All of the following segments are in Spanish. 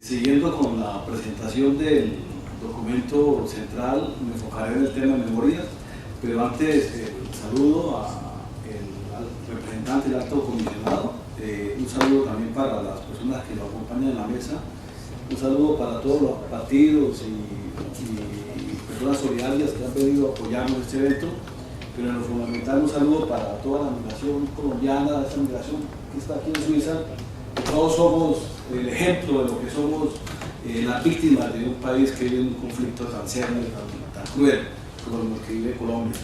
Siguiendo con la presentación del documento central, me enfocaré en el tema de memoria, pero antes saludo al representante del alto comisionado, un saludo también para las personas que lo acompañan en la mesa, un saludo para todos los partidos y personas solidarias que han venido apoyando este evento, pero en lo fundamental un saludo para toda la migración colombiana, esta migración que está aquí en Suiza. Todos somos el ejemplo de lo que somos las víctimas de un país que vive un conflicto tan serio y tan cruel como el que vive Colombia.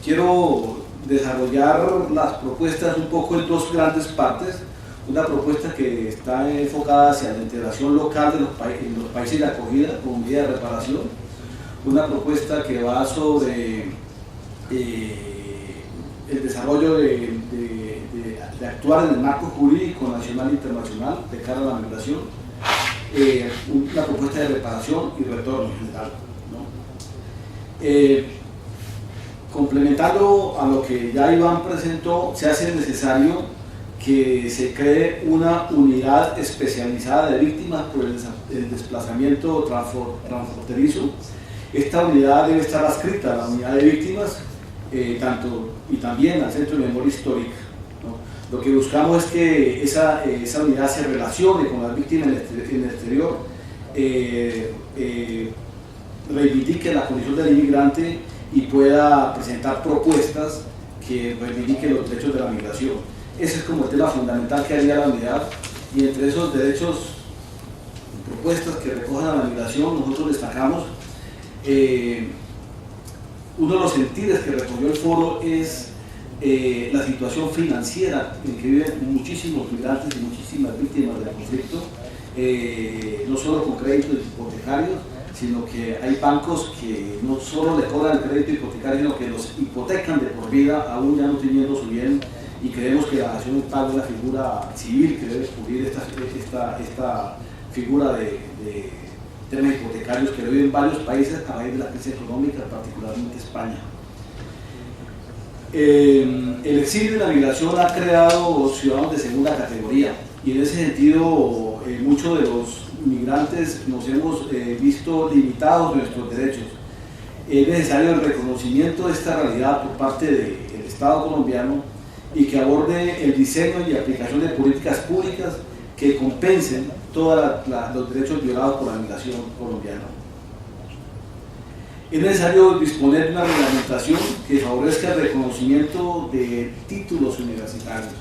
Quiero desarrollar las propuestas un poco en dos grandes partes. Una propuesta que está enfocada hacia la integración local de los países de acogida con medida de reparación. Una propuesta que va sobre el desarrollo de actuar en el marco jurídico nacional e internacional de cara a la migración, una propuesta de reparación y retorno en general, ¿no? Complementando a lo que ya Iván presentó, se hace necesario que se cree una unidad especializada de víctimas por el desplazamiento transfronterizo. Esta unidad debe estar adscrita a la unidad de víctimas y también al Centro de Memoria Histórica, ¿no? Lo que buscamos es que esa unidad se relacione con las víctimas en el exterior, reivindique la condición del inmigrante y pueda presentar propuestas que reivindiquen los derechos de la migración. Ese es como el tema fundamental que haría la unidad, y entre esos derechos, propuestas que recojan a la migración, nosotros destacamos uno de los sentires que recogió el foro es la situación financiera en que viven muchísimos migrantes y muchísimas víctimas del conflicto, no solo con créditos hipotecarios, sino que hay bancos que no solo le cobran el crédito hipotecario, sino que los hipotecan de por vida, aún ya no teniendo su bien, y creemos que la nación paga una figura civil que debe cubrir esta figura de temas hipotecarios que viven varios países a raíz de la crisis económica, particularmente España. El exilio y la migración ha creado ciudadanos de segunda categoría, y en ese sentido muchos de los migrantes nos hemos visto limitados en nuestros derechos. Es necesario el reconocimiento de esta realidad por parte del Estado colombiano y que aborde el diseño y aplicación de políticas públicas que compensen todos los derechos violados por la migración colombiana. Es necesario disponer de una reglamentación que favorezca el reconocimiento de títulos universitarios.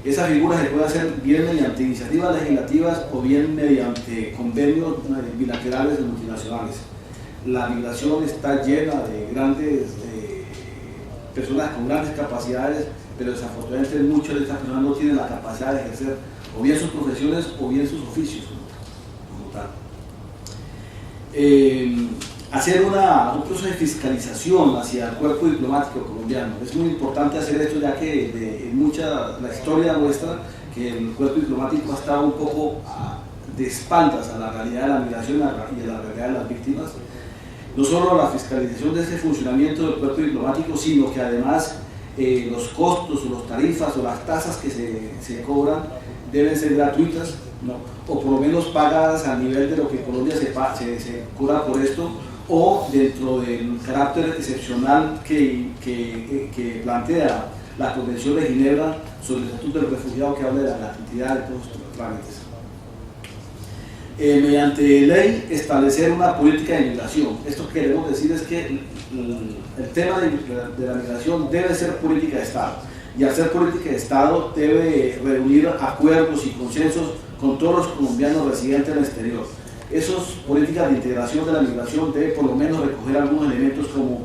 Esa figura se puede hacer bien mediante iniciativas legislativas o bien mediante convenios bilaterales o multinacionales. La migración está llena de grandes personas con grandes capacidades, pero desafortunadamente muchas de estas personas no tienen la capacidad de ejercer o bien sus profesiones o bien sus oficios como tal. Hacer un proceso de fiscalización hacia el cuerpo diplomático colombiano. Es muy importante hacer esto, ya que en la historia muestra que el cuerpo diplomático ha estado un poco de espaldas a la realidad de la migración y a la realidad de las víctimas. No solo la fiscalización de ese funcionamiento del cuerpo diplomático, sino que además los costos o las tarifas o las tasas que se cobran deben ser gratuitas, ¿no? O por lo menos pagadas a nivel de lo que Colombia se cobra por esto, o dentro del carácter excepcional que plantea la Convención de Ginebra sobre el Estatuto del Refugiado, que habla de la gratuidad de todos estos trámites. Mediante ley, establecer una política de migración. Esto que queremos decir es que el tema de la migración debe ser política de Estado, y al ser política de Estado debe reunir acuerdos y consensos con todos los colombianos residentes en el exterior. Esas políticas de integración de la migración deben por lo menos recoger algunos elementos como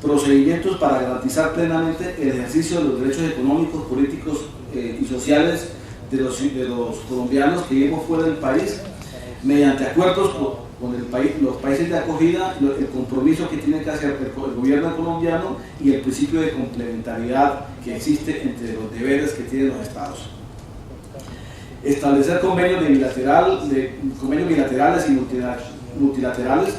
procedimientos para garantizar plenamente el ejercicio de los derechos económicos, políticos y sociales de los colombianos que vivimos fuera del país, mediante acuerdos con los países de acogida, el compromiso que tiene que hacer el gobierno colombiano y el principio de complementariedad que existe entre los deberes que tienen los estados. Establecer convenios bilaterales y multilaterales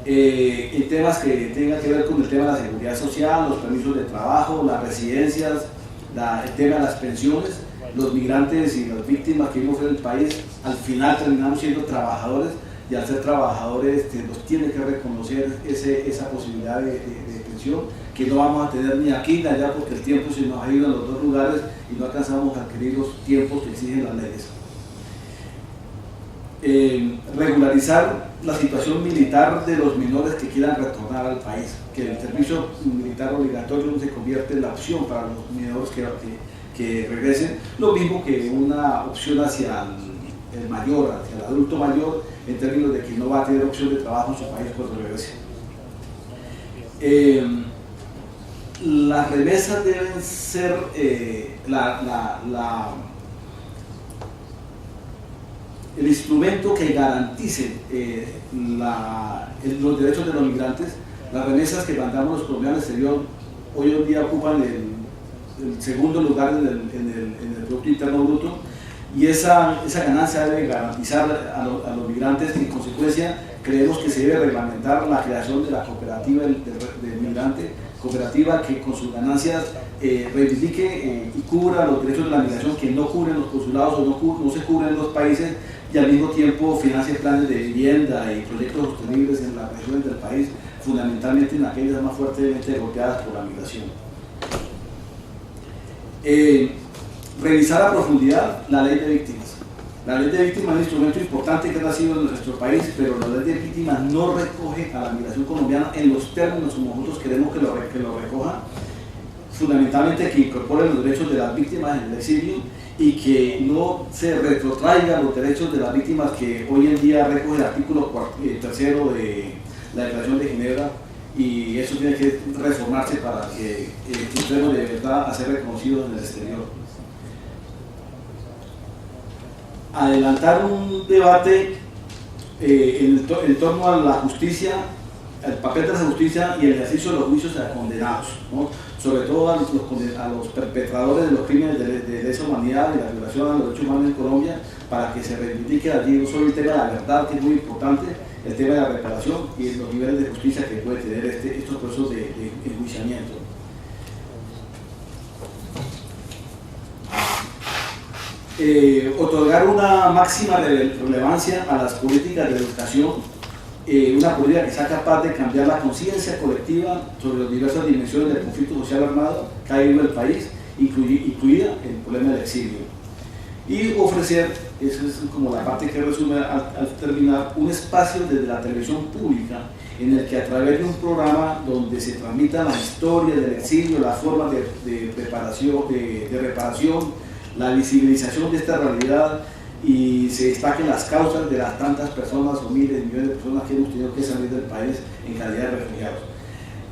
en temas que tengan que ver con el tema de la seguridad social, los permisos de trabajo, las residencias, el tema de las pensiones, los migrantes y las víctimas que vimos en el país, al final terminamos siendo trabajadores, y al ser trabajadores nos tiene que reconocer esa posibilidad de pensión, que no vamos a tener ni aquí ni allá, porque el tiempo se nos ha ido en los dos lugares y no alcanzamos a adquirir los tiempos que exigen las leyes. Regularizar la situación militar de los menores que quieran retornar al país, que el servicio militar obligatorio no se convierte en la opción para los menores que regresen, lo mismo que una opción hacia el mayor, hacia el adulto mayor, en términos de que no va a tener opción de trabajo en su país cuando regrese. Las remesas deben ser el instrumento que garantice los derechos de los migrantes. Las remesas que mandamos los colombianos al exterior hoy en día ocupan el segundo lugar en el Producto Interno Bruto, y esa ganancia debe garantizar a los migrantes. En consecuencia, creemos que se debe reglamentar la creación de la cooperativa del migrante, cooperativa que con sus ganancias reivindique y cubra los derechos de la migración que no cubren los consulados o no se cubren en los países, y al mismo tiempo financie planes de vivienda y proyectos sostenibles en las regiones del país, fundamentalmente en aquellas más fuertemente golpeadas por la migración. Revisar a profundidad la ley de víctimas. La ley de víctimas es un instrumento importante que ha nacido en nuestro país, pero la ley de víctimas no recoge a la migración colombiana en los términos como nosotros queremos que lo recoja, fundamentalmente que incorpore los derechos de las víctimas en el exilio y que no se retrotraiga los derechos de las víctimas que hoy en día recoge el artículo 3 de la Declaración de Ginebra, y eso tiene que reformarse para que entremos de verdad a ser reconocidos en el exterior. Adelantar un debate en torno a la justicia, el papel de la justicia y el ejercicio de los juicios a condenados, ¿no? Sobre todo a los perpetradores de los crímenes de lesa humanidad y la violación a los derechos humanos en Colombia, para que se reivindique allí no solo el tema de la verdad, que es muy importante, el tema de la reparación y los niveles de justicia que puede tener estos procesos de enjuiciamiento. Otorgar una máxima relevancia a las políticas de educación, una política que sea capaz de cambiar la conciencia colectiva sobre las diversas dimensiones del conflicto social armado que ha vivido el país, incluida el problema del exilio. Y ofrecer, eso es como la parte que resume al terminar, un espacio desde la televisión pública en el que a través de un programa donde se transmita la historia del exilio, las formas de reparación, la visibilización de esta realidad, y se destaquen las causas de las tantas personas o miles de millones de personas que hemos tenido que salir del país en calidad de refugiados.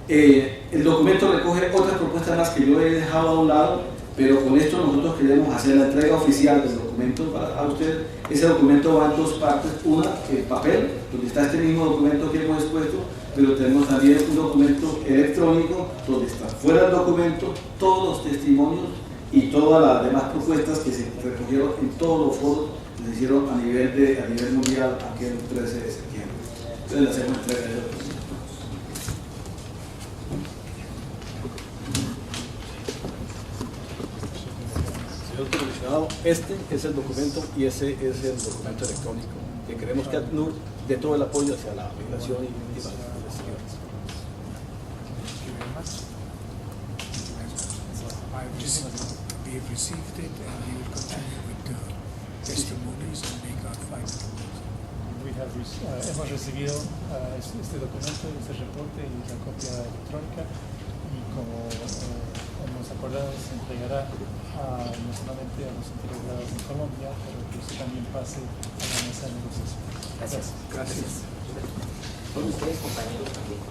El documento recoge otras propuestas más que yo he dejado a un lado, pero con esto nosotros queremos hacer la entrega oficial del documento a usted. Ese documento va en dos partes: una, el papel, donde está este mismo documento que hemos expuesto, pero tenemos también un documento electrónico donde está fuera del documento todos los testimonios y todas las demás propuestas que se recogieron en todos los foros que se hicieron a nivel mundial aquel 13 de septiembre. Entonces le hacemos entrega de documento. Señor comisionado, este es el documento y ese es el documento electrónico que queremos que ACNUR dé todo el apoyo hacia la migración y víctimas del exterior. We have received it and we will continue with the testimonies and make our final report. Hemos recibido este documento, este reporte y la copia electrónica, y como hemos acordado, se entregará no solamente a los integrados en Colombia, pero que eso también pase a la mesa de negociación. Gracias. Gracias. Son ustedes compañeros también.